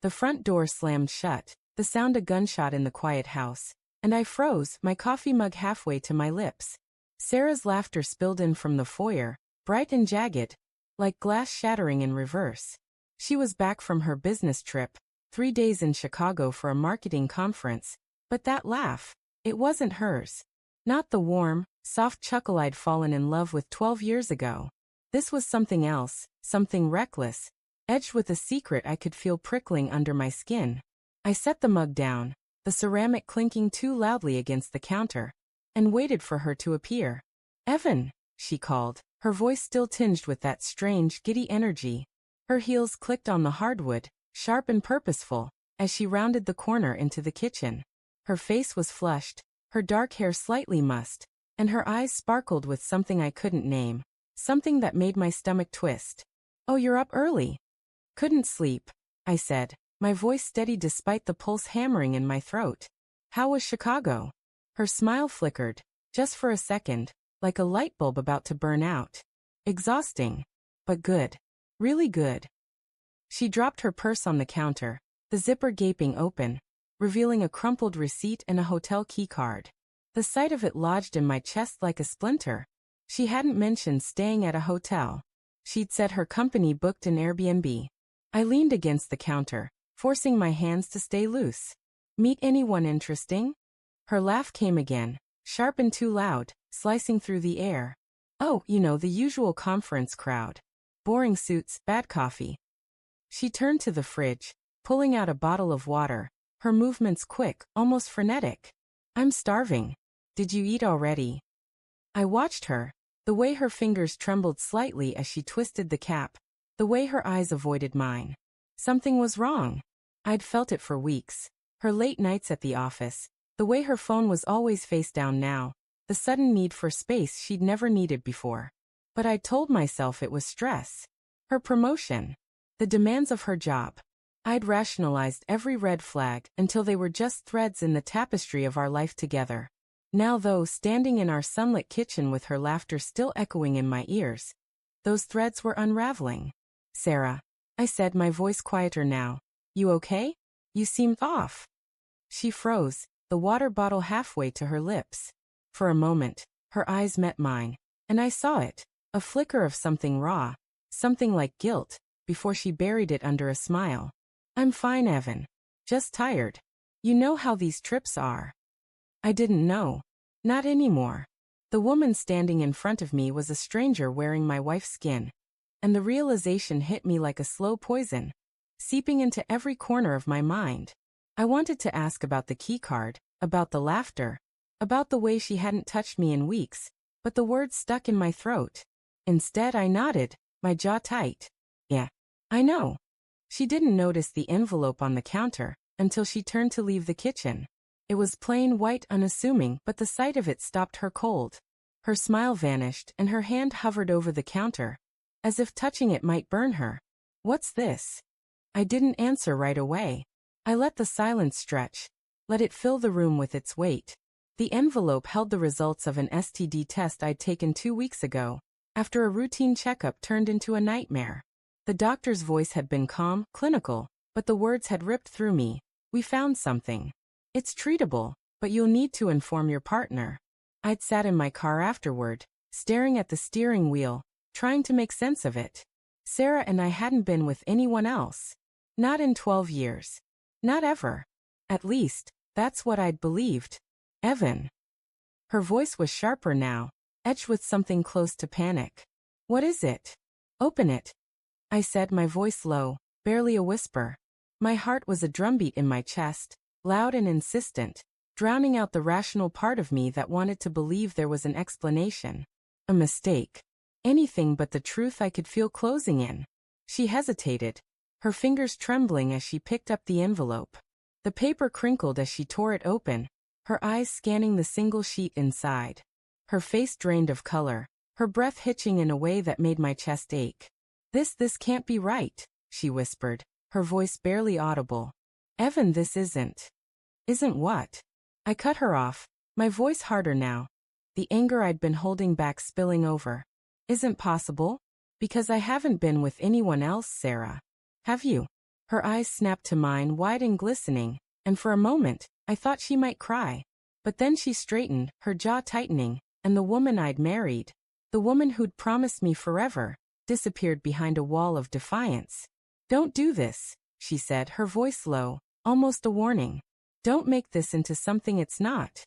The front door slammed shut, the sound a gunshot in the quiet house, and I froze, my coffee mug halfway to my lips. Sarah's laughter spilled in from the foyer, bright and jagged, like glass shattering in reverse. She was back from her business trip, 3 days in Chicago for a marketing conference, but that laugh, it wasn't hers. Not the warm, soft chuckle I'd fallen in love with 12 years ago. This was something else, something reckless, edged with a secret I could feel prickling under my skin. I set the mug down, the ceramic clinking too loudly against the counter, and waited for her to appear. "Evan," she called, her voice still tinged with that strange, giddy energy. Her heels clicked on the hardwood, sharp and purposeful, as she rounded the corner into the kitchen. Her face was flushed, her dark hair slightly mussed, and her eyes sparkled with something I couldn't name, something that made my stomach twist. "Oh, you're up early." "Couldn't sleep," I said, my voice steady despite the pulse hammering in my throat. "How was Chicago?" Her smile flickered, just for a second, like a light bulb about to burn out. "Exhausting. But good. Really good." She dropped her purse on the counter, the zipper gaping open, revealing a crumpled receipt and a hotel key card. The sight of it lodged in my chest like a splinter. She hadn't mentioned staying at a hotel. She'd said her company booked an Airbnb. I leaned against the counter, forcing my hands to stay loose. "Meet anyone interesting?" Her laugh came again, sharp and too loud, slicing through the air. "Oh, the usual conference crowd. Boring suits, bad coffee." She turned to the fridge, pulling out a bottle of water, her movements quick, almost frenetic. "I'm starving. Did you eat already?" I watched her, the way her fingers trembled slightly as she twisted the cap, the way her eyes avoided mine. Something was wrong. I'd felt it for weeks. Her late nights at the office, the way her phone was always face down now, the sudden need for space she'd never needed before. But I'd told myself it was stress. Her promotion. The demands of her job. I'd rationalized every red flag until they were just threads in the tapestry of our life together. Now though, standing in our sunlit kitchen with her laughter still echoing in my ears, those threads were unraveling. "Sarah," I said, my voice quieter now. "You okay? You seemed off." She froze, the water bottle halfway to her lips. For a moment, her eyes met mine, and I saw it, a flicker of something raw, something like guilt, before she buried it under a smile. "I'm fine, Evan. Just tired. You know how these trips are." I didn't know. Not anymore. The woman standing in front of me was a stranger wearing my wife's skin, and the realization hit me like a slow poison, seeping into every corner of my mind. I wanted to ask about the keycard, about the laughter, about the way she hadn't touched me in weeks, but the words stuck in my throat. Instead, I nodded, my jaw tight. "Yeah, I know." She didn't notice the envelope on the counter until she turned to leave the kitchen. It was plain white, unassuming, but the sight of it stopped her cold. Her smile vanished and her hand hovered over the counter, as if touching it might burn her. "What's this?" I didn't answer right away. I let the silence stretch, let it fill the room with its weight. The envelope held the results of an STD test I'd taken 2 weeks ago, after a routine checkup turned into a nightmare. The doctor's voice had been calm, clinical, but the words had ripped through me. "We found something. It's treatable, but you'll need to inform your partner." I'd sat in my car afterward, staring at the steering wheel, trying to make sense of it. Sarah and I hadn't been with anyone else. Not in 12 years. Not ever. At least, that's what I'd believed. "Evan." Her voice was sharper now, etched with something close to panic. "What is it?" "Open it," I said, my voice low, barely a whisper. My heart was a drumbeat in my chest, loud and insistent, drowning out the rational part of me that wanted to believe there was an explanation. A mistake. Anything but the truth I could feel closing in. She hesitated, her fingers trembling as she picked up the envelope. The paper crinkled as she tore it open, her eyes scanning the single sheet inside. Her face drained of color, her breath hitching in a way that made my chest ache. This can't be right," she whispered, her voice barely audible. "Evan, this isn't." "Isn't what?" I cut her off, my voice harder now, the anger I'd been holding back spilling over. "Isn't possible? Because I haven't been with anyone else, Sarah. Have you?" Her eyes snapped to mine, wide and glistening, and for a moment, I thought she might cry. But then she straightened, her jaw tightening, and the woman I'd married, the woman who'd promised me forever, disappeared behind a wall of defiance. "Don't do this," she said, her voice low, almost a warning. "Don't make this into something it's not."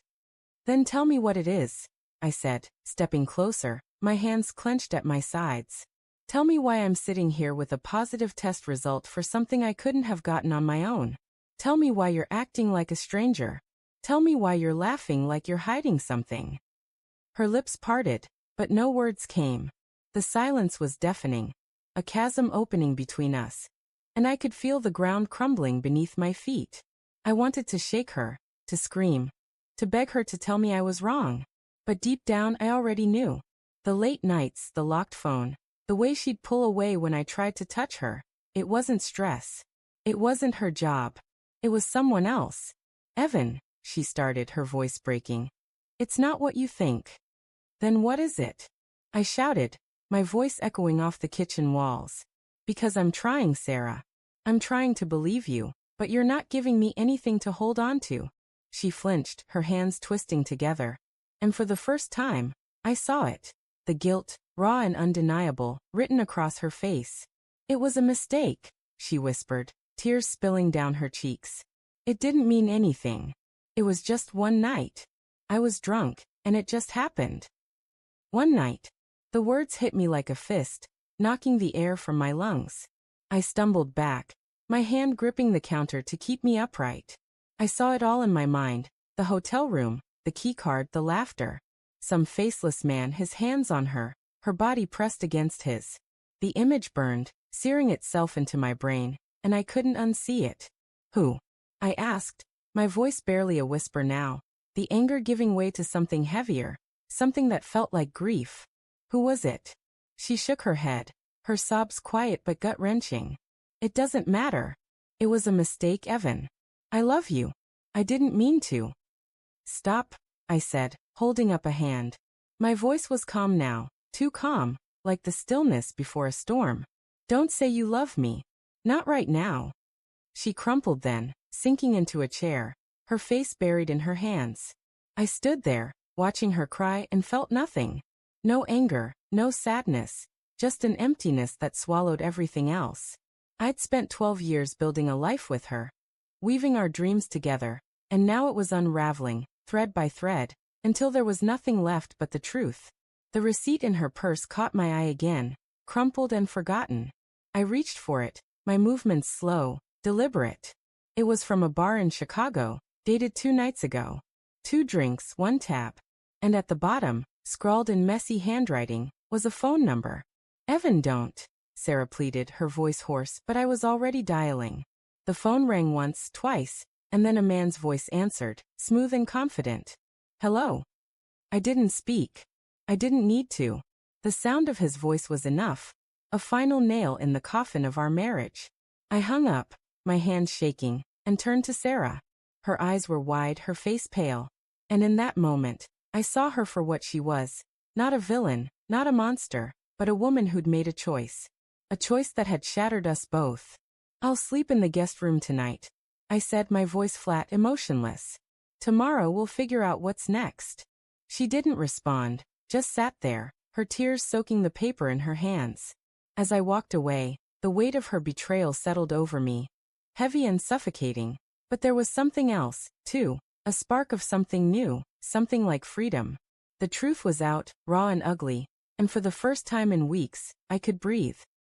"Then tell me what it is," I said, stepping closer, my hands clenched at my sides. "Tell me why I'm sitting here with a positive test result for something I couldn't have gotten on my own. Tell me why you're acting like a stranger. Tell me why you're laughing like you're hiding something." Her lips parted, but no words came. The silence was deafening, a chasm opening between us, and I could feel the ground crumbling beneath my feet. I wanted to shake her, to scream, to beg her to tell me I was wrong. But deep down I already knew. The late nights, the locked phone, the way she'd pull away when I tried to touch her. It wasn't stress. It wasn't her job. It was someone else. "Evan," she started, her voice breaking. "It's not what you think." "Then what is it?" I shouted, my voice echoing off the kitchen walls. "Because I'm trying, Sarah. I'm trying to believe you, but you're not giving me anything to hold on to." She flinched, her hands twisting together. And for the first time, I saw it. The guilt, raw and undeniable, written across her face. "It was a mistake," she whispered, tears spilling down her cheeks. "It didn't mean anything. It was just one night. I was drunk, and it just happened." One night. The words hit me like a fist, knocking the air from my lungs. I stumbled back, my hand gripping the counter to keep me upright. I saw it all in my mind, the hotel room, the keycard, the laughter. Some faceless man, his hands on her, her body pressed against his. The image burned, searing itself into my brain, and I couldn't unsee it. "Who?" I asked, my voice barely a whisper now, the anger giving way to something heavier, something that felt like grief. "Who was it?" She shook her head, her sobs quiet but gut-wrenching. "It doesn't matter. It was a mistake, Evan. I love you. I didn't mean to." "Stop," I said, holding up a hand. My voice was calm now, too calm, like the stillness before a storm. "Don't say you love me. Not right now." She crumpled then, sinking into a chair, her face buried in her hands. I stood there, watching her cry, and felt nothing. No anger, no sadness, just an emptiness that swallowed everything else. I'd spent 12 years building a life with her, weaving our dreams together, and now it was unraveling, thread by thread, until there was nothing left but the truth. The receipt in her purse caught my eye again, crumpled and forgotten. I reached for it, my movements slow, deliberate. It was from a bar in Chicago, dated 2 nights ago. 2 drinks, 1 tab. And at the bottom, scrawled in messy handwriting, was a phone number. "Evan, don't," Sarah pleaded, her voice hoarse, but I was already dialing. The phone rang once, twice, and then a man's voice answered, smooth and confident. "Hello." I didn't speak. I didn't need to. The sound of his voice was enough, a final nail in the coffin of our marriage. I hung up, my hands shaking, and turned to Sarah. Her eyes were wide, her face pale. And in that moment, I saw her for what she was. Not a villain, not a monster, but a woman who'd made a choice. A choice that had shattered us both. "I'll sleep in the guest room tonight," I said, my voice flat, emotionless. "Tomorrow we'll figure out what's next." She didn't respond, just sat there, her tears soaking the paper in her hands. As I walked away, the weight of her betrayal settled over me. Heavy and suffocating, but there was something else, too, a spark of something new, something like freedom. The truth was out, raw and ugly, and for the first time in weeks, I could breathe.